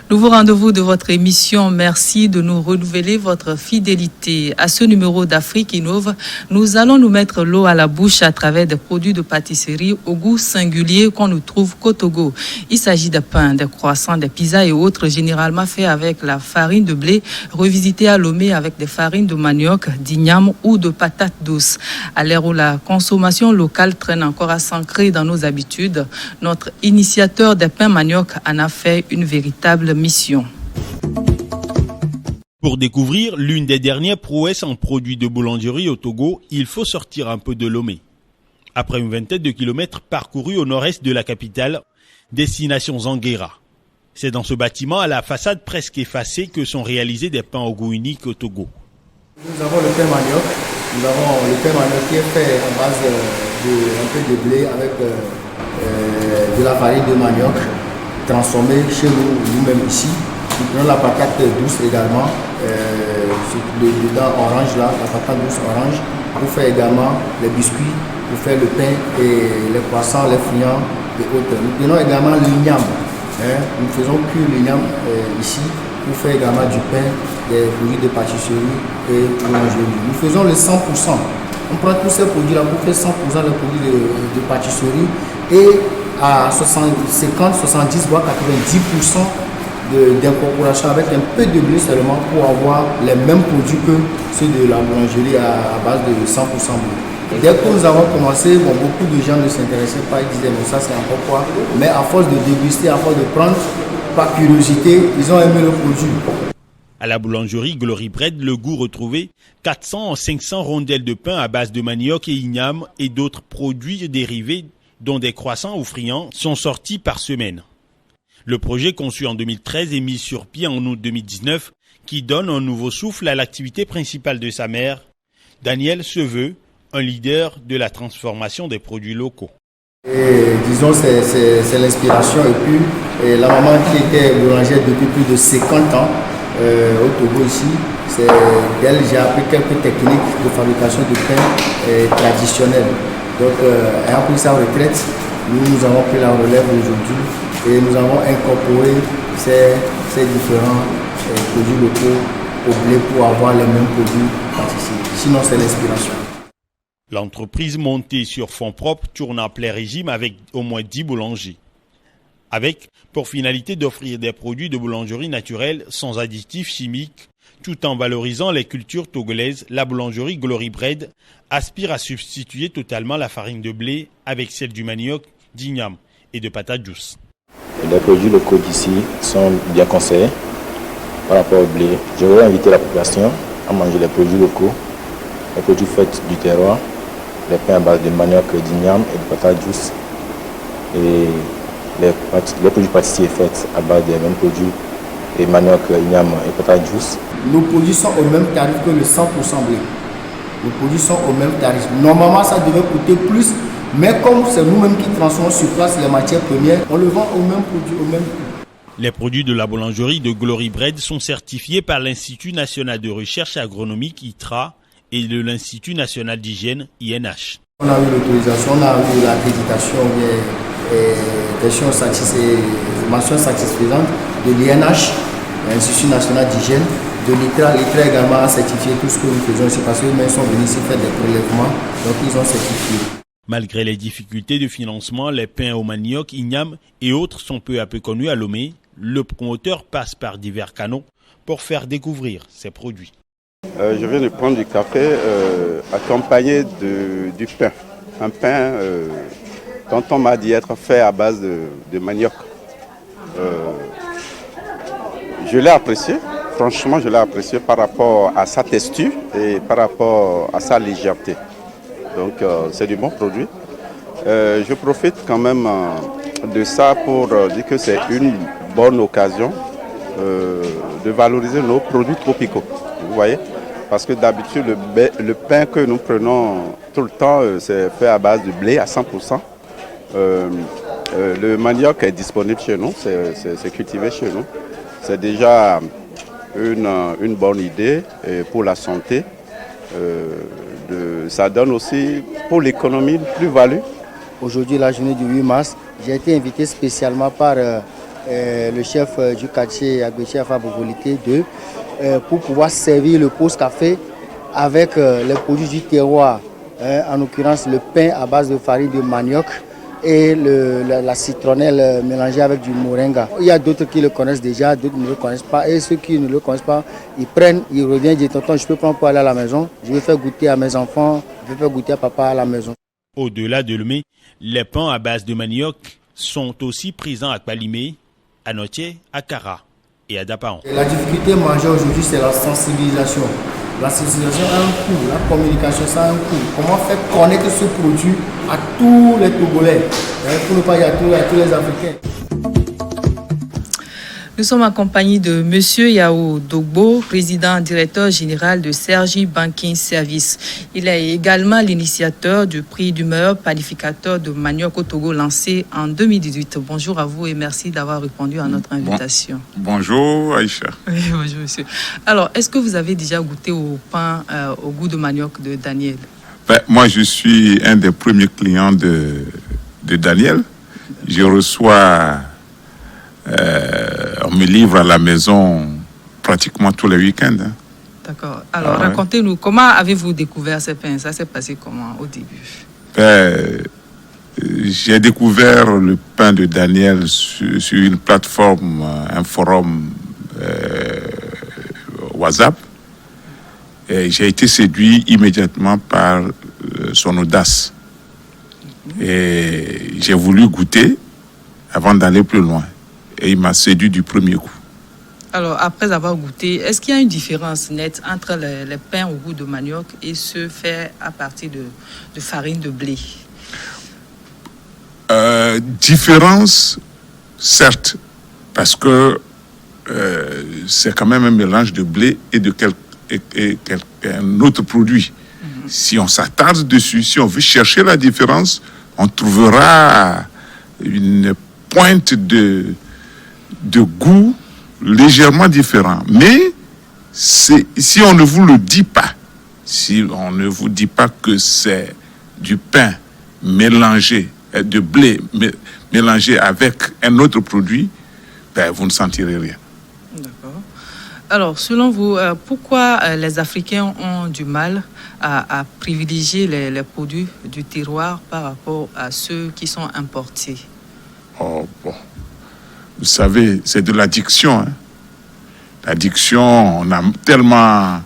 Nouveau rendez-vous de votre émission. Merci de nous renouveler votre fidélité. À ce numéro d'Afrique Innove, nous allons nous mettre l'eau à la bouche à travers des produits de pâtisserie au goût singulier qu'on ne trouve qu'au Togo. Il s'agit de pain, des croissants, des pizzas et autres, généralement faits avec la farine de blé, revisitée à Lomé avec des farines de manioc, d'igname ou de patates douces. À l'ère où la consommation locale traîne encore à s'ancrer dans nos habitudes, notre initiateur des pains manioc en a fait une véritable mission. Pour découvrir l'une des dernières prouesses en produits de boulangerie au Togo, il faut sortir un peu de Lomé. Après une vingtaine de kilomètres parcourus au nord-est de la capitale, destination Zanguera. C'est dans ce bâtiment à la façade presque effacée que sont réalisés des pains au goût unique au Togo. Nous avons le pain manioc. Nous avons le pain manioc qui est fait en base un peu de blé avec de la farine de manioc transformée chez nous-mêmes ici. Nous prenons la patate douce également, dedans orange là, la patate douce orange, pour faire également les biscuits, pour faire le pain et les croissants, les friands et autres. Nous prenons également l'igname. Nous faisons cuire l'igname ici pour faire également du pain, des produits de pâtisserie et boulangerie. Nous faisons le 100%. On prend tous ces produits-là pour faire 100% des produits de pâtisserie et à 50, 70 voire 90% d'incorporation avec un peu de blé seulement pour avoir les mêmes produits que ceux de la boulangerie à base de 100% blé. Dès que nous avons commencé, beaucoup de gens ne s'intéressaient pas, ils disaient mais ça c'est encore quoi. Mais à force de déguster, à force de prendre, par curiosité, ils ont aimé le produit. À la boulangerie Glory Bread, le goût retrouvé, 400 à 500 rondelles de pain à base de manioc et igname et d'autres produits dérivés dont des croissants ou friands sont sortis par semaine. Le projet conçu en 2013 est mis sur pied en août 2019 qui donne un nouveau souffle à l'activité principale de sa mère. Daniel se veut un leader de la transformation des produits locaux. Disons c'est l'inspiration et puis la maman qui était boulangère depuis plus de 50 ans au Togo ici, c'est d'elle j'ai appris quelques techniques de fabrication de pain traditionnels. Donc ayant pris sa retraite, nous avons pris la relève aujourd'hui et nous avons incorporé ces différents produits locaux au blé pour avoir les mêmes produits pâtissiers. Sinon c'est l'inspiration. L'entreprise montée sur fonds propres tourne en plein régime avec au moins 10 boulangers. Avec pour finalité d'offrir des produits de boulangerie naturelle sans additifs chimiques, tout en valorisant les cultures togolaises, la boulangerie Glory Bread aspire à substituer totalement la farine de blé avec celle du manioc, d'igname et de patates douces. Les produits locaux d'ici sont bien conseillés par rapport au blé. Je voudrais inviter la population à manger les produits locaux, les produits faits du terroir, les pains à base de manioc, d'igname et de patates douces et les produits pâtissiers faits à base des mêmes produits et manioc, igname et patates douces. Nos produits sont au même tarif que le 100% blé. Nos produits sont au même tarif. Normalement, ça devait coûter plus, mais comme c'est nous-mêmes qui transformons sur place les matières premières, on le vend au même produit, au même prix. Les produits de la boulangerie de Glory Bread sont certifiés par l'Institut national de recherche agronomique ITRA et de l'Institut national d'hygiène INH. On a eu l'autorisation, on a eu l'accréditation mention satisfaisante de l'INH, l'Institut national d'hygiène, de l'ITRA. L'ITRA également a certifié tout ce que nous faisons ici parce qu'ils sont venus ici faire des prélèvements, donc ils ont certifié. Malgré les difficultés de financement, les pains au manioc, igname et autres sont peu à peu connus à Lomé. Le promoteur passe par divers canaux pour faire découvrir ses produits. Je viens de prendre du café accompagné du pain. Un pain dont on m'a dit être fait à base de manioc. Je l'ai apprécié, franchement je l'ai apprécié par rapport à sa texture et par rapport à sa légèreté. Donc c'est du bon produit. Je profite quand même de ça pour dire que c'est une bonne occasion de valoriser nos produits tropicaux. Vous voyez ? Parce que d'habitude, le pain que nous prenons tout le temps, c'est fait à base de blé à 100%. Le manioc est disponible chez nous, c'est cultivé chez nous. C'est déjà une bonne idée pour la santé. Ça donne aussi pour l'économie une plus-value. Aujourd'hui, la journée du 8 mars, j'ai été invité spécialement par le chef du quartier Agbéchi Afabovolité 2 pour pouvoir servir le post-café avec les produits du terroir, en l'occurrence le pain à base de farine de manioc et la citronnelle mélangée avec du moringa. Il y a d'autres qui le connaissent déjà, d'autres ne le connaissent pas. Et ceux qui ne le connaissent pas, ils reviennent, ils disent tonton, je peux prendre pour aller à la maison, je vais faire goûter à mes enfants, je vais faire goûter à papa à la maison. Au-delà de Lomé, les pains à base de manioc sont aussi présents à Kpalimé, à Notier, à Kara et à Dapaon. La difficulté majeure aujourd'hui, c'est la sensibilisation. La sensibilisation a un coût, la communication ça a un coût. Comment faire connaître ce produit à tous les Togolais, pour ne pas dire à tous les Africains. Nous sommes en compagnie de M. Yao Dogbo, président directeur général de Sergi Banking Service. Il est également l'initiateur du prix du meilleur panificateur de manioc au Togo lancé en 2018. Bonjour à vous et merci d'avoir répondu à notre invitation. Bonjour Aïcha. Oui, bonjour monsieur. Alors, est-ce que vous avez déjà goûté au pain au goût de manioc de Daniel? Moi, je suis un des premiers clients de Daniel. Je reçois... on me livre à la maison pratiquement tous les week-ends. D'accord. Alors, racontez-nous, comment avez-vous découvert ces pains? Ça s'est passé comment au début? J'ai découvert le pain de Daniel sur une plateforme, un forum WhatsApp. Et j'ai été séduit immédiatement par son audace. Et j'ai voulu goûter avant d'aller plus loin. Et il m'a séduit du premier coup. Alors, après avoir goûté, est-ce qu'il y a une différence nette entre les pains au goût de manioc et ceux faits à partir de farine de blé? Différence, certes, parce que c'est quand même un mélange de blé et de un autre produit. Mm-hmm. Si on s'attarde dessus, si on veut chercher la différence, on trouvera une pointe de goût légèrement différent. Mais si on ne vous le dit pas, si on ne vous dit pas que c'est du pain mélangé, de blé mélangé avec un autre produit, vous ne sentirez rien. D'accord. Alors, selon vous, pourquoi les Africains ont du mal à privilégier les produits du terroir par rapport à ceux qui sont importés? Oh, bon. Vous savez, c'est de l'addiction. Hein. L'addiction, on a tellement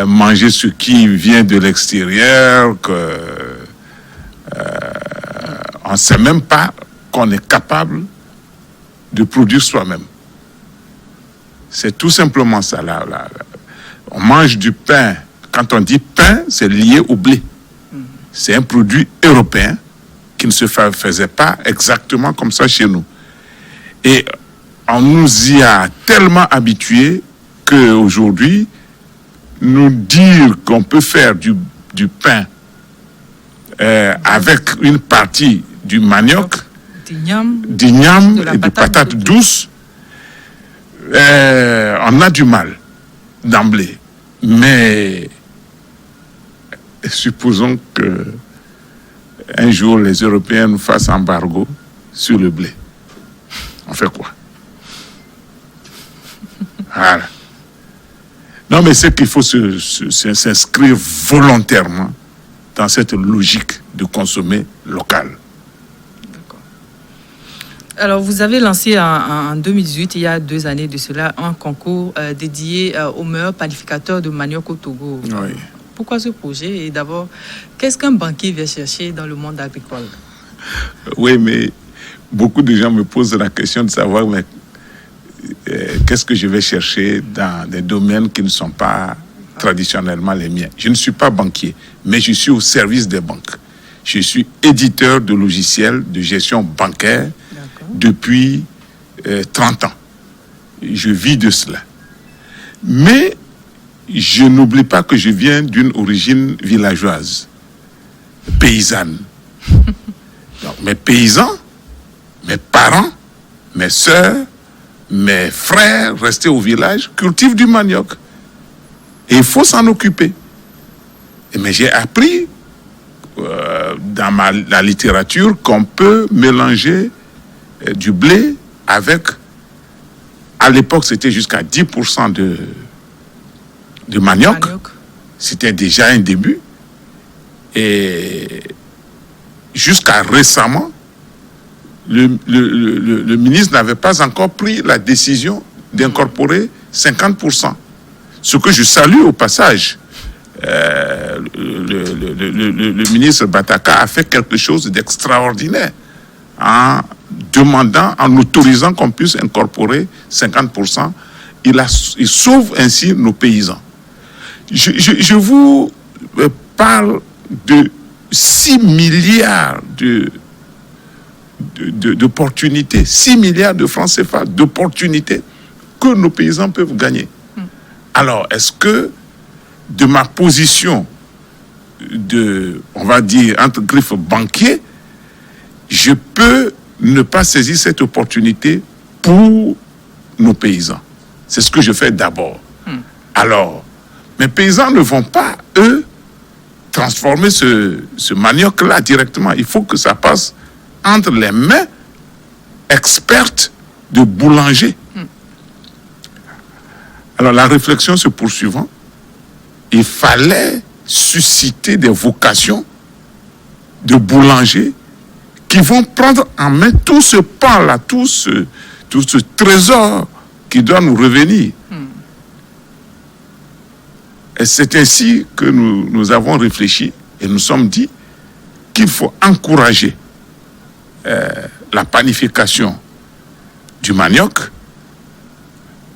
mangé ce qui vient de l'extérieur que on ne sait même pas qu'on est capable de produire soi-même. C'est tout simplement ça. On mange du pain. Quand on dit pain, c'est lié au blé. C'est un produit européen qui ne se faisait pas exactement comme ça chez nous. Et on nous y a tellement habitués qu'aujourd'hui, nous dire qu'on peut faire du pain avec une partie du manioc, d'igname et de patates douces, on a du mal d'emblée. Mais supposons que un jour les Européens nous fassent embargo sur le blé. On fait quoi? Voilà. Non, mais c'est qu'il faut s'inscrire volontairement dans cette logique de consommer local. D'accord. Alors, vous avez lancé en 2018, il y a 2 années de cela, un concours dédié aux meilleurs panificateurs de manioc au Togo. Oui. Pourquoi ce projet? Et d'abord, qu'est-ce qu'un banquier vient chercher dans le monde agricole? Oui, mais beaucoup de gens me posent la question de savoir mais, qu'est-ce que je vais chercher dans des domaines qui ne sont pas traditionnellement les miens. Je ne suis pas banquier, mais je suis au service des banques. Je suis éditeur de logiciels de gestion bancaire depuis 30 ans. Je vis de cela. Mais je n'oublie pas que je viens d'une origine villageoise, paysanne. Donc, mes paysans, mes parents, mes sœurs, mes frères restés au village cultivent du manioc. Et il faut s'en occuper. Mais j'ai appris dans la littérature qu'on peut mélanger du blé avec À l'époque, c'était jusqu'à 10% de manioc. C'était déjà un début. Et jusqu'à récemment, le ministre n'avait pas encore pris la décision d'incorporer 50%. Ce que je salue au passage. Le ministre Bataka a fait quelque chose d'extraordinaire en demandant, en autorisant qu'on puisse incorporer 50%. Il sauve ainsi nos paysans. Je vous parle de 6 milliards d'opportunités, 6 milliards de francs CFA d'opportunités que nos paysans peuvent gagner. Alors, est-ce que de ma position on va dire, entre griffes banquier, je peux ne pas saisir cette opportunité pour nos paysans? C'est ce que je fais d'abord. Alors, mes paysans ne vont pas, eux, transformer ce manioc-là directement. Il faut que ça passe entre les mains expertes de boulanger. Alors, la réflexion se poursuivant, il fallait susciter des vocations de boulangers qui vont prendre en main tout ce pan-là, tout ce trésor qui doit nous revenir. Et c'est ainsi que nous avons réfléchi et nous sommes dit qu'il faut encourager la panification du manioc.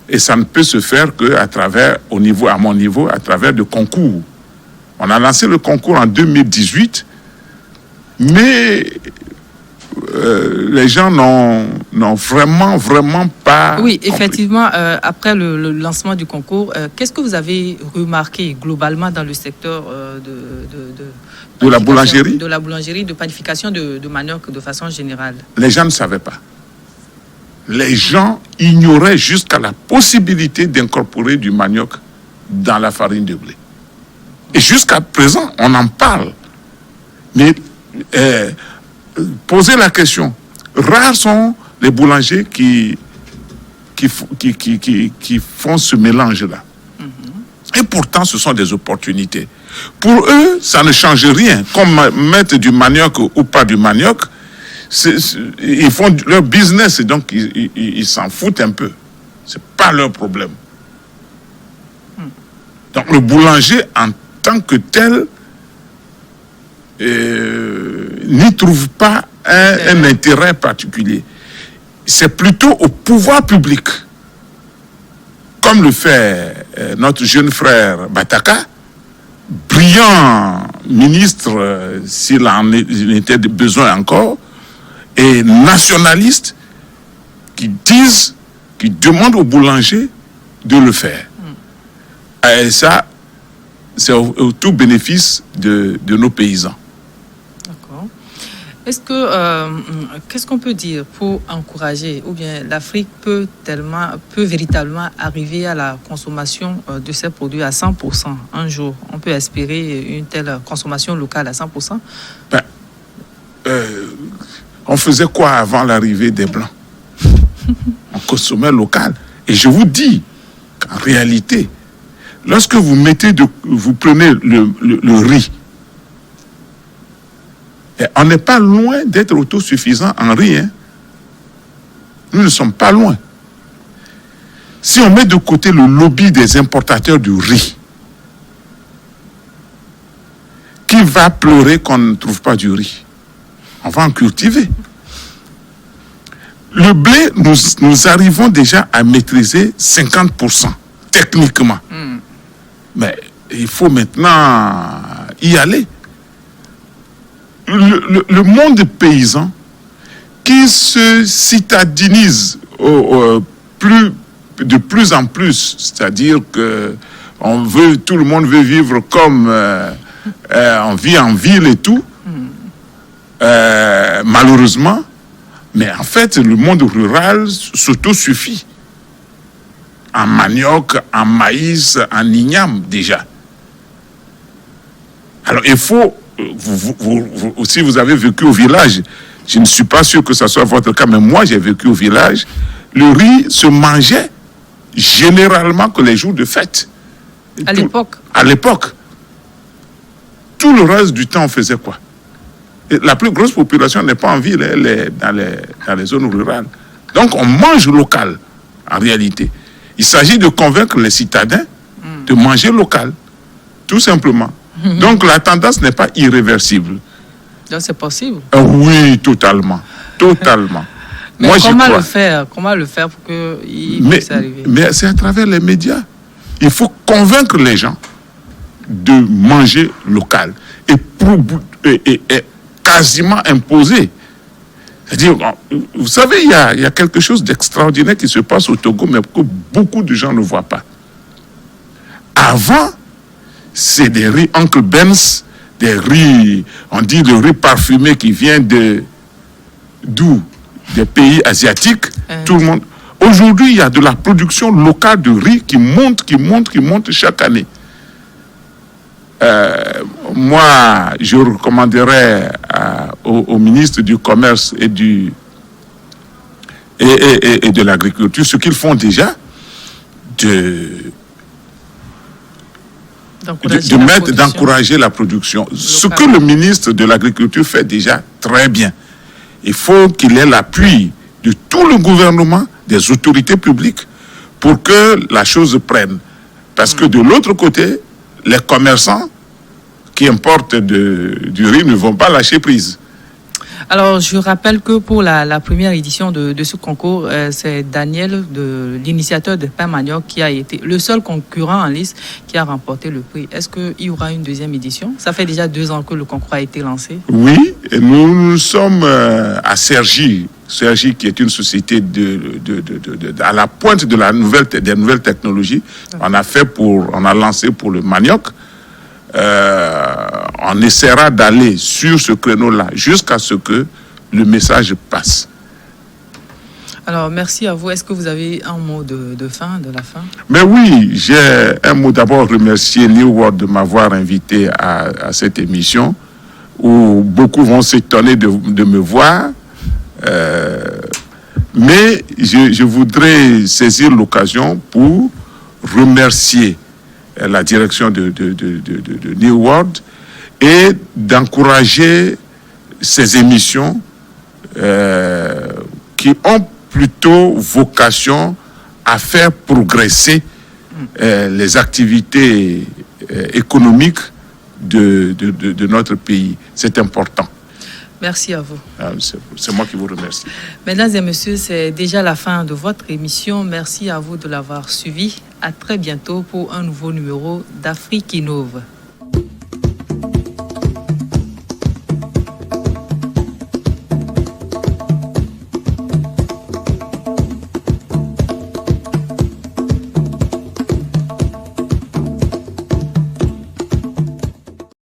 Et ça ne peut se faire qu'à travers, à mon niveau, à travers de concours. On a lancé le concours en 2018, mais les gens n'ont vraiment pas... Oui, effectivement, après le lancement du concours, qu'est-ce que vous avez remarqué globalement dans le secteur de la boulangerie? De la boulangerie, de panification de manioc de façon générale. Les gens ne savaient pas. Les gens ignoraient jusqu'à la possibilité d'incorporer du manioc dans la farine de blé. Et jusqu'à présent, on en parle. Mais posez la question. Rares sont les boulangers qui font ce mélange-là. Et pourtant, ce sont des opportunités. Pour eux, ça ne change rien. Comme mettre du manioc ou pas du manioc, ils font leur business et donc ils s'en foutent un peu. C'est pas leur problème. Donc le boulanger en tant que tel n'y trouve pas un intérêt particulier. C'est plutôt au pouvoir public, comme le fait notre jeune frère Bataka, brillant ministre s'il en était besoin encore, et nationalistes qui demandent aux boulangers de le faire. Et ça, c'est au tout bénéfice de nos paysans. D'accord. Est-ce que, qu'est-ce qu'on peut dire pour encourager, ou bien l'Afrique peut véritablement arriver à la consommation de ces produits à 100% un jour? On peut espérer une telle consommation locale à 100%? On faisait quoi avant l'arrivée des Blancs? On consommait local. Et je vous dis qu'en réalité, lorsque vous prenez le riz, on n'est pas loin d'être autosuffisant en riz. Nous ne sommes pas loin. Si on met de côté le lobby des importateurs du riz, qui va pleurer qu'on ne trouve pas du riz? On va en cultiver. Le blé, nous arrivons déjà à maîtriser 50%, techniquement. Mais il faut maintenant y aller. Le monde paysan qui se citadinise de plus en plus, c'est-à-dire que tout le monde veut vivre comme on vit en ville et tout, malheureusement, mais en fait, le monde rural s'autosuffit. En manioc, en maïs, en igname déjà. Alors il faut, si vous avez vécu au village, je ne suis pas sûr que ce soit votre cas, mais moi j'ai vécu au village, le riz se mangeait généralement que les jours de fête. À l'époque. À l'époque. Tout le reste du temps, on faisait quoi? Et la plus grosse population n'est pas en ville, elle est dans les zones rurales. Donc on mange local, en réalité. Il s'agit de convaincre les citadins de manger local, tout simplement. Donc la tendance n'est pas irréversible. Donc c'est possible. Oui, totalement. Totalement. Mais moi, comment le faire pour qu'il puisse arriver? Mais c'est à travers les médias. Il faut convaincre les gens de manger local et quasiment imposer. C'est-à-dire, vous savez, il y a quelque chose d'extraordinaire qui se passe au Togo, mais que beaucoup de gens ne voient pas. Avant, c'est des riz Uncle Ben's, des riz, on dit le riz parfumé qui vient d'où? Des pays asiatiques. Tout le monde. Aujourd'hui, il y a de la production locale de riz qui monte chaque année. Moi, je recommanderais au ministre du Commerce et de l'Agriculture, ce qu'ils font déjà, d'encourager la production. Ce que le ministre de l'Agriculture fait déjà très bien. Il faut qu'il ait l'appui de tout le gouvernement, des autorités publiques, pour que la chose prenne. Parce que de l'autre côté, les commerçants qui importent du riz ne vont pas lâcher prise. Alors, je rappelle que pour la première édition de ce concours, c'est Daniel, l'initiateur de Pain Manioc, qui a été le seul concurrent en lice qui a remporté le prix. Est-ce qu'il y aura une deuxième édition? Ça fait déjà 2 ans que le concours a été lancé. Oui, et nous sommes à Cergy. Cergy, qui est une société à la pointe des nouvelles technologies. On a lancé pour le manioc. On essaiera d'aller sur ce créneau-là jusqu'à ce que le message passe. Alors, merci à vous. Est-ce que vous avez un mot de la fin? Mais oui, j'ai un mot. D'abord, remercier New World de m'avoir invité à cette émission où beaucoup vont s'étonner de me voir. Mais je voudrais saisir l'occasion pour remercier la direction de New World et d'encourager ces émissions qui ont plutôt vocation à faire progresser les activités économiques de notre pays. C'est important. Merci à vous. C'est moi qui vous remercie. Mesdames et messieurs, c'est déjà la fin de votre émission. Merci à vous de l'avoir suivi. À très bientôt pour un nouveau numéro d'Afrique Innove.